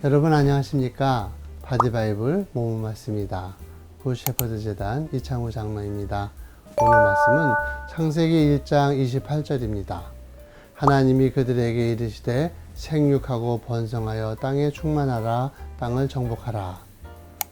여러분 안녕하십니까? 바디바이블 모모 말씀입니다. 굿셰퍼드 재단 이창호 장로입니다. 오늘 말씀은 창세기 1장 28절입니다. 하나님이 그들에게 이르시되 생육하고 번성하여 땅에 충만하라, 땅을 정복하라.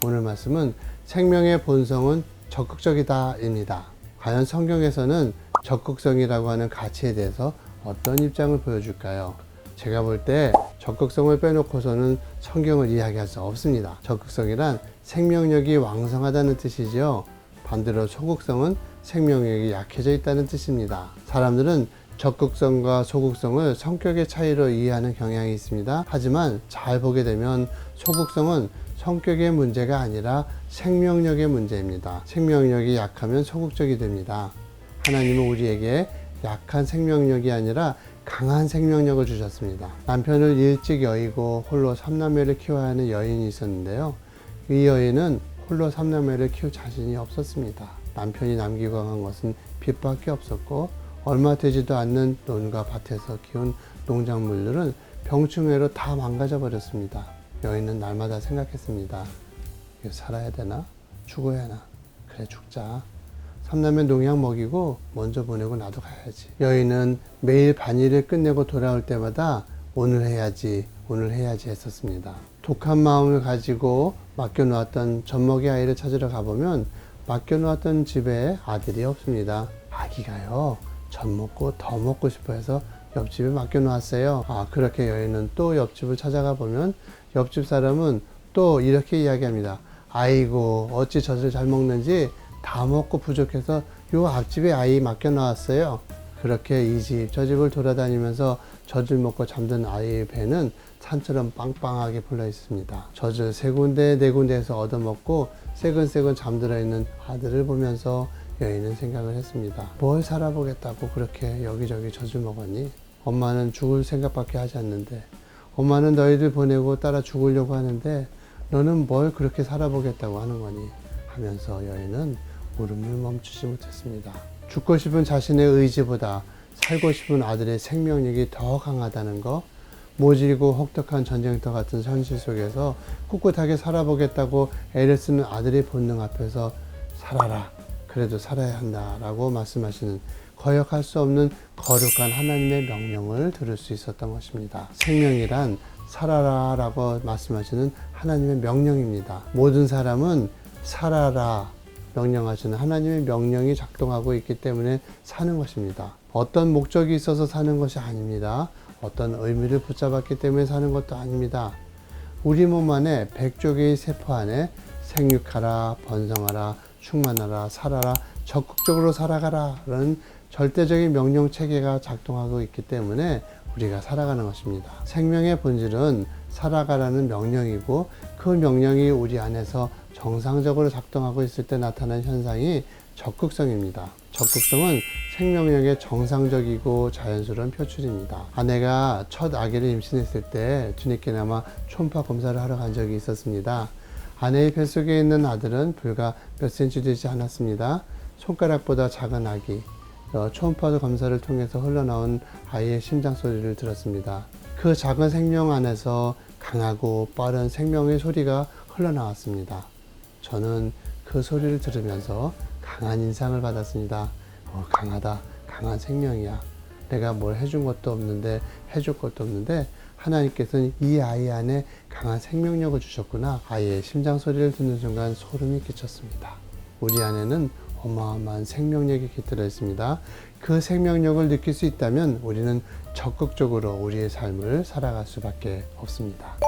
오늘 말씀은 생명의 본성은 적극적이다 입니다. 과연 성경에서는 적극성이라고 하는 가치에 대해서 어떤 입장을 보여줄까요? 제가 볼 때 적극성을 빼놓고서는 성경을 이야기할 수 없습니다. 적극성이란 생명력이 왕성하다는 뜻이지요. 반대로 소극성은 생명력이 약해져 있다는 뜻입니다. 사람들은 적극성과 소극성을 성격의 차이로 이해하는 경향이 있습니다. 하지만 잘 보게 되면 소극성은 성격의 문제가 아니라 생명력의 문제입니다. 생명력이 약하면 소극적이 됩니다. 하나님은 우리에게 약한 생명력이 아니라 강한 생명력을 주셨습니다. 남편을 일찍 여의고 홀로 3남매를 키워야 하는 여인이 있었는데요. 이 여인은 홀로 3남매를 키울 자신이 없었습니다. 남편이 남기고 간 것은 빚밖에 없었고 얼마 되지도 않는 논과 밭에서 키운 농작물들은 병충해로 다 망가져 버렸습니다. 여인은 날마다 생각했습니다. 이거 살아야 되나? 죽어야 하나? 그래 죽자. 3남매 농약 먹이고 먼저 보내고 나도 가야지. 여인은 매일 반일을 끝내고 돌아올 때마다 오늘 해야지 했었습니다. 독한 마음을 가지고 맡겨놓았던 젖먹이 아이를 찾으러 가보면 맡겨놓았던 집에 아들이 없습니다. 아기가요 젖 먹고 더 먹고 싶어 해서 옆집에 맡겨놓았어요. 그렇게 여인은 또 옆집을 찾아가 보면 옆집 사람은 또 이렇게 이야기합니다. 아이고 어찌 젖을 잘 먹는지 다 먹고 부족해서 요 앞집에 아이 맡겨놨어요. 그렇게 이 집 저 집을 돌아다니면서 젖을 먹고 잠든 아이의 배는 산처럼 빵빵하게 불러 있습니다. 젖을 세 군데 네 군데에서 얻어먹고 새근새근 잠들어 있는 아들을 보면서 여인은 생각을 했습니다. 뭘 살아보겠다고 그렇게 여기저기 젖을 먹었니? 엄마는 죽을 생각밖에 하지 않는데, 엄마는 너희들 보내고 따라 죽으려고 하는데 너는 뭘 그렇게 살아보겠다고 하는 거니? 하면서 여인은 울음을 멈추지 못했습니다. 죽고 싶은 자신의 의지보다 살고 싶은 아들의 생명력이 더 강하다는 거, 모질고 혹독한 전쟁터 같은 현실 속에서 꿋꿋하게 살아보겠다고 애를 쓰는 아들의 본능 앞에서 살아라, 그래도 살아야 한다라고 말씀하시는 거역할 수 없는 거룩한 하나님의 명령을 들을 수 있었던 것입니다. 생명이란 살아라 라고 말씀하시는 하나님의 명령입니다. 모든 사람은 살아라 명령하시는 하나님의 명령이 작동하고 있기 때문에 사는 것입니다. 어떤 목적이 있어서 사는 것이 아닙니다. 어떤 의미를 붙잡았기 때문에 사는 것도 아닙니다. 우리 몸 안에 100조 개의 세포 안에 생육하라, 번성하라, 충만하라, 살아라, 적극적으로 살아가라 라는 절대적인 명령 체계가 작동하고 있기 때문에 우리가 살아가는 것입니다. 생명의 본질은 살아가라는 명령이고 그 명령이 우리 안에서 정상적으로 작동하고 있을 때 나타나는 현상이 적극성입니다. 적극성은 생명력의 정상적이고 자연스러운 표출입니다. 아내가 첫 아기를 임신했을 때 주님께 아마 초음파 검사를 하러 간 적이 있었습니다. 아내의 뱃속에 있는 아들은 불과 몇 센치 되지 않았습니다. 손가락보다 작은 아기. 초음파 검사를 통해서 흘러나온 아이의 심장 소리를 들었습니다. 그 작은 생명 안에서 강하고 빠른 생명의 소리가 흘러나왔습니다. 저는 그 소리를 들으면서 강한 인상을 받았습니다. 강하다, 강한 생명이야. 내가 뭘 해준 것도 없는데, 해줄 것도 없는데 하나님께서는 이 아이 안에 강한 생명력을 주셨구나. 아이의 심장 소리를 듣는 순간 소름이 끼쳤습니다. 우리 안에는 어마어마한 생명력이 깃들어 있습니다. 그 생명력을 느낄 수 있다면 우리는 적극적으로 우리의 삶을 살아갈 수밖에 없습니다.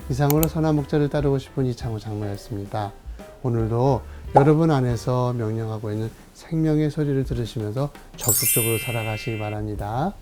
이상으로 선한 목자를 따르고 싶은 이창호 장로였습니다. 오늘도 여러분 안에서 명령하고 있는 생명의 소리를 들으시면서 적극적으로 살아가시기 바랍니다.